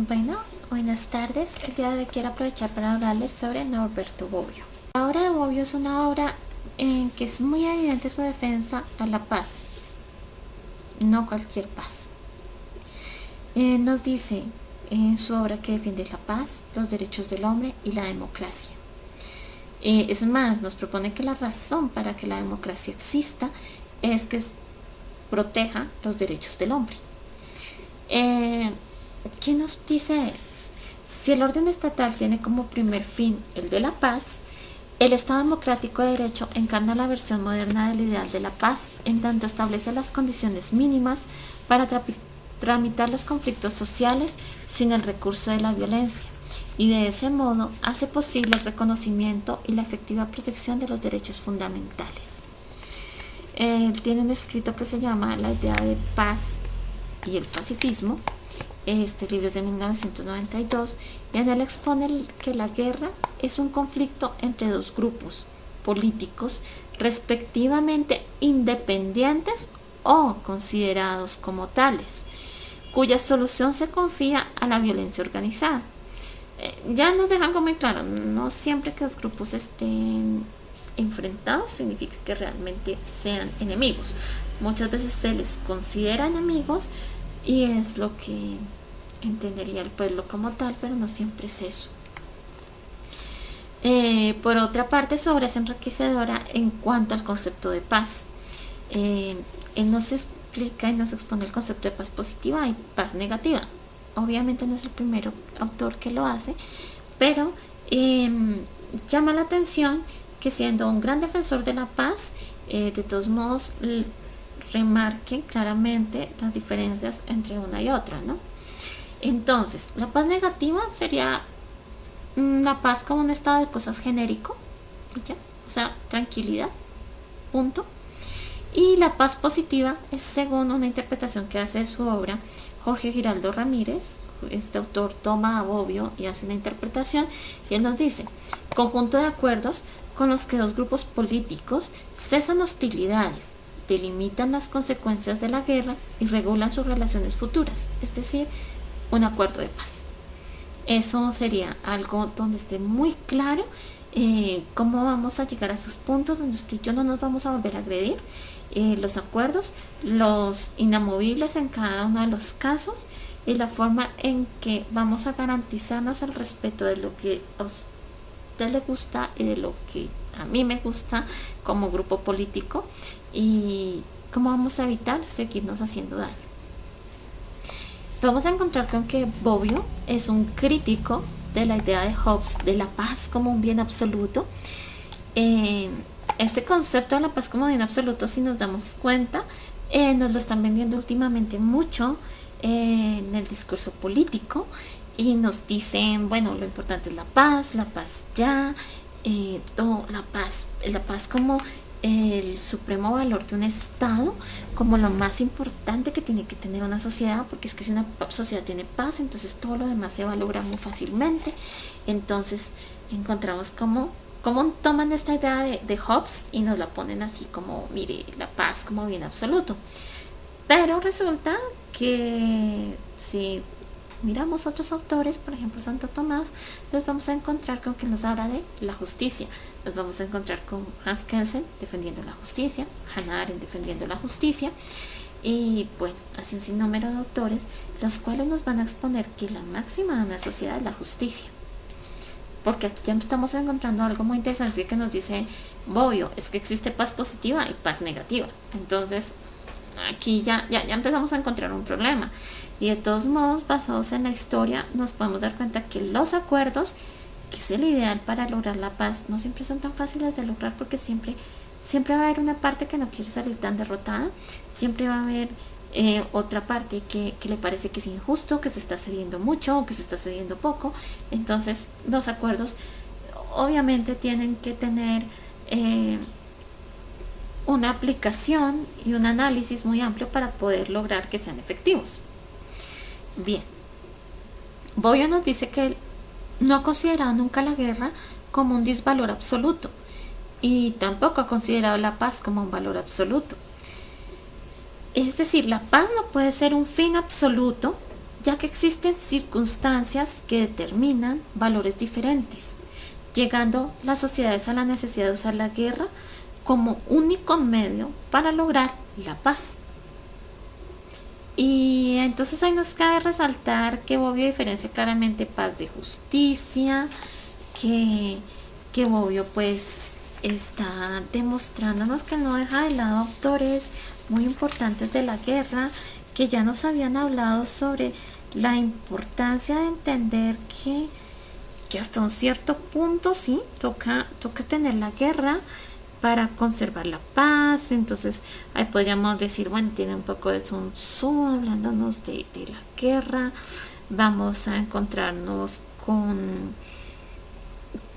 Bueno, buenas tardes. El día de hoy quiero aprovechar para hablarles sobre Norberto Bobbio. La obra de Bobbio es una obra en que es muy evidente su defensa a la paz, no cualquier paz. Nos dice en su obra que defiende la paz, los derechos del hombre y la democracia. Es más, nos propone que la razón para que la democracia exista es que proteja los derechos del hombre. ¿Qué nos dice? Si el orden estatal tiene como primer fin el de la paz, el Estado democrático de derecho encarna la versión moderna del ideal de la paz, en tanto establece las condiciones mínimas para tramitar los conflictos sociales sin el recurso de la violencia, y de ese modo hace posible el reconocimiento y la efectiva protección de los derechos fundamentales. Tiene un escrito que se llama La idea de paz y el pacifismo. Este libro es de 1992 y en él expone que la guerra es un conflicto entre dos grupos políticos respectivamente independientes o considerados como tales, cuya solución se confía a la violencia organizada. Ya nos dejan como muy claro, no siempre que los grupos estén enfrentados significa que realmente sean enemigos. Muchas veces se les considera enemigos y es lo que entendería el pueblo como tal, pero no siempre es eso. Por otra parte, su obra es enriquecedora en cuanto al concepto de paz. Él nos explica y nos expone el concepto de paz positiva y paz negativa. Obviamente no es el primer autor que lo hace, pero llama la atención que, siendo un gran defensor de la paz, de todos modos remarque claramente las diferencias entre una y otra, ¿no? Entonces, la paz negativa sería la paz como un estado de cosas genérico, ¿ya? O sea, tranquilidad, punto. Y la paz positiva es, según una interpretación que hace de su obra Jorge Giraldo Ramírez. Este autor toma a Bobbio y hace una interpretación y él nos dice: conjunto de acuerdos con los que dos grupos políticos cesan hostilidades, delimitan las consecuencias de la guerra y regulan sus relaciones futuras, es decir, un acuerdo de paz. Eso sería algo donde esté muy claro cómo vamos a llegar a esos puntos donde usted y yo no nos vamos a volver a agredir, los acuerdos, los inamovibles en cada uno de los casos y la forma en que vamos a garantizarnos el respeto de lo que a usted le gusta y de lo que a mí me gusta como grupo político, y cómo vamos a evitar seguirnos haciendo daño. Vamos a encontrar con que Bobbio es un crítico de la idea de Hobbes de la paz como un bien absoluto. Este concepto de la paz como bien absoluto, si nos damos cuenta, nos lo están vendiendo últimamente mucho en el discurso político, y nos dicen, bueno, lo importante es la paz ya, la paz como el supremo valor de un estado, como lo más importante que tiene que tener una sociedad, porque es que si una sociedad tiene paz, entonces todo lo demás se va a lograr muy fácilmente. Entonces encontramos como toman esta idea de Hobbes y nos la ponen así como, mire, la paz como bien absoluto. Pero resulta que si miramos otros autores, por ejemplo Santo Tomás, nos vamos a encontrar con que nos habla de la justicia. Nos vamos a encontrar con Hans Kelsen defendiendo la justicia, Hannah Arendt defendiendo la justicia, y bueno, así un sinnúmero de autores, los cuales nos van a exponer que la máxima de una sociedad es la justicia. Porque aquí ya estamos encontrando algo muy interesante que nos dice Bobbio, es que existe paz positiva y paz negativa. Entonces aquí ya empezamos a encontrar un problema, y de todos modos, basados en la historia, nos podemos dar cuenta que los acuerdos, que es el ideal para lograr la paz, no siempre son tan fáciles de lograr, porque siempre va a haber una parte que no quiere salir tan derrotada, siempre va a haber otra parte que le parece que es injusto, que se está cediendo mucho o que se está cediendo poco. Entonces los acuerdos obviamente tienen que tener una aplicación y un análisis muy amplio para poder lograr que sean efectivos. Bien, Bobbio nos dice que él no ha considerado nunca la guerra como un disvalor absoluto, y tampoco ha considerado la paz como un valor absoluto. Es decir, la paz no puede ser un fin absoluto ya que existen circunstancias que determinan valores diferentes, llegando las sociedades a la necesidad de usar la guerra como único medio para lograr la paz. Y entonces ahí nos cabe resaltar que Bobbio diferencia claramente paz de justicia, que Bobbio pues está demostrándonos que no deja de lado autores muy importantes de la guerra, que ya nos habían hablado sobre la importancia de entender que hasta un cierto punto sí, toca tener la guerra para conservar la paz. Entonces ahí podríamos decir, bueno, tiene un poco de Sun Tzu hablándonos de la guerra. Vamos a encontrarnos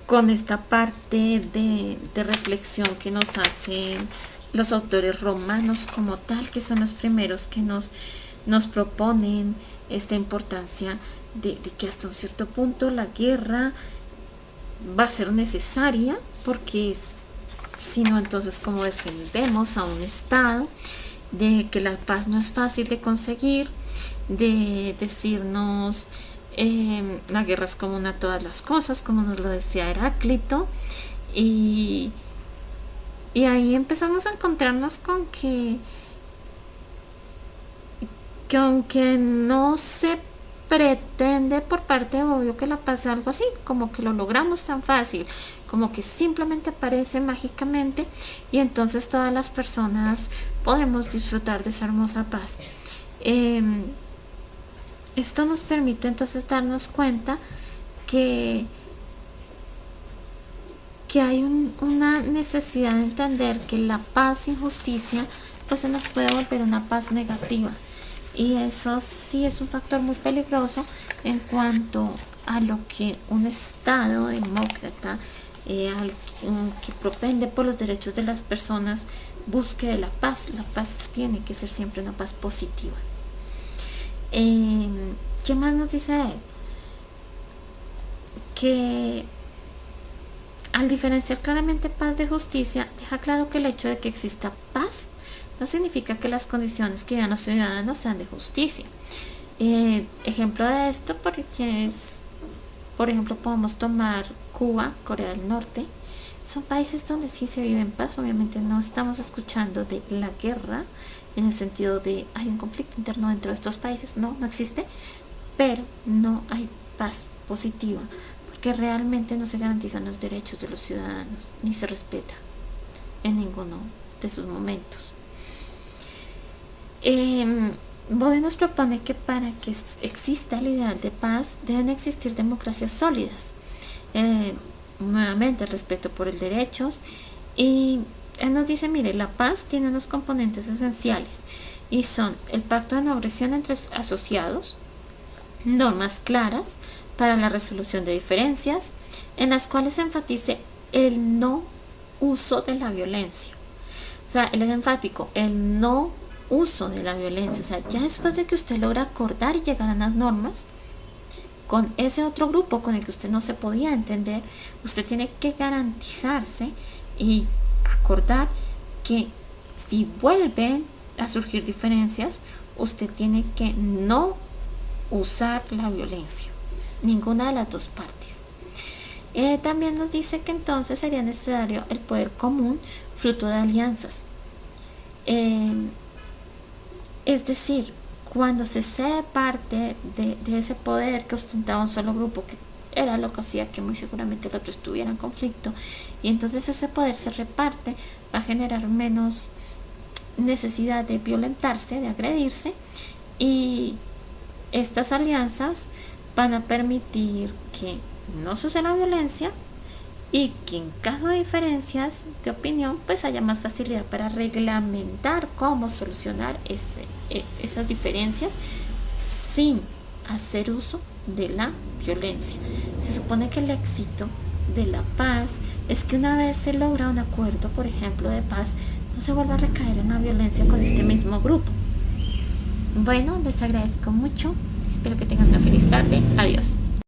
con esta parte de reflexión que nos hacen los autores romanos como tal, que son los primeros que nos proponen esta importancia de que hasta un cierto punto la guerra va a ser necesaria, porque si no, entonces cómo defendemos a un estado, de que la paz no es fácil de conseguir, de decirnos la guerra es común a todas las cosas, como nos lo decía Heráclito. Y ahí empezamos a encontrarnos con que aunque no se pretende por parte de Bobbio que la pase algo así, como que lo logramos tan fácil, como que simplemente aparece mágicamente y entonces todas las personas podemos disfrutar de esa hermosa paz. Esto nos permite entonces darnos cuenta que hay una necesidad de entender que la paz sin justicia pues se nos puede volver una paz negativa, y eso sí es un factor muy peligroso en cuanto a lo que un estado demócrata que propende por los derechos de las personas busque de la paz. La paz tiene que ser siempre una paz positiva. ¿Qué más nos dice él? Que al diferenciar claramente paz de justicia, deja claro que el hecho de que exista paz no significa que las condiciones que vivan los ciudadanos sean de justicia. Ejemplo de esto, por ejemplo, podemos tomar Cuba, Corea del Norte. Son países donde sí se vive en paz. Obviamente no estamos escuchando de la guerra en el sentido de hay un conflicto interno dentro de estos países. No existe, pero no hay paz positiva, porque realmente no se garantizan los derechos de los ciudadanos, ni se respeta en ninguno de sus momentos. Bobbio nos propone que para que exista el ideal de paz deben existir democracias sólidas, nuevamente el respeto por el derechos, y él nos dice, mire, la paz tiene unos componentes esenciales y son el pacto de no agresión entre asociados, normas claras para la resolución de diferencias en las cuales se enfatice el no uso de la violencia. O sea, él es enfático, el no uso de la violencia. O sea, ya después de que usted logra acordar y llegar a las normas con ese otro grupo con el que usted no se podía entender, usted tiene que garantizarse y acordar que si vuelven a surgir diferencias, usted tiene que no usar la violencia, ninguna de las dos partes. También nos dice que entonces sería necesario el poder común, fruto de alianzas. Es decir, cuando se cede parte de ese poder que ostentaba un solo grupo, que era lo que hacía que muy seguramente el otro estuviera en conflicto, y entonces ese poder se reparte, va a generar menos necesidad de violentarse, de agredirse, y estas alianzas van a permitir que no se use la violencia y que en caso de diferencias de opinión pues haya más facilidad para reglamentar cómo solucionar esas diferencias sin hacer uso de la violencia. Se supone que el éxito de la paz es que una vez se logra un acuerdo, por ejemplo, de paz, no se vuelva a recaer en la violencia con este mismo grupo. Bueno, les agradezco mucho, espero que tengan una feliz tarde, adiós.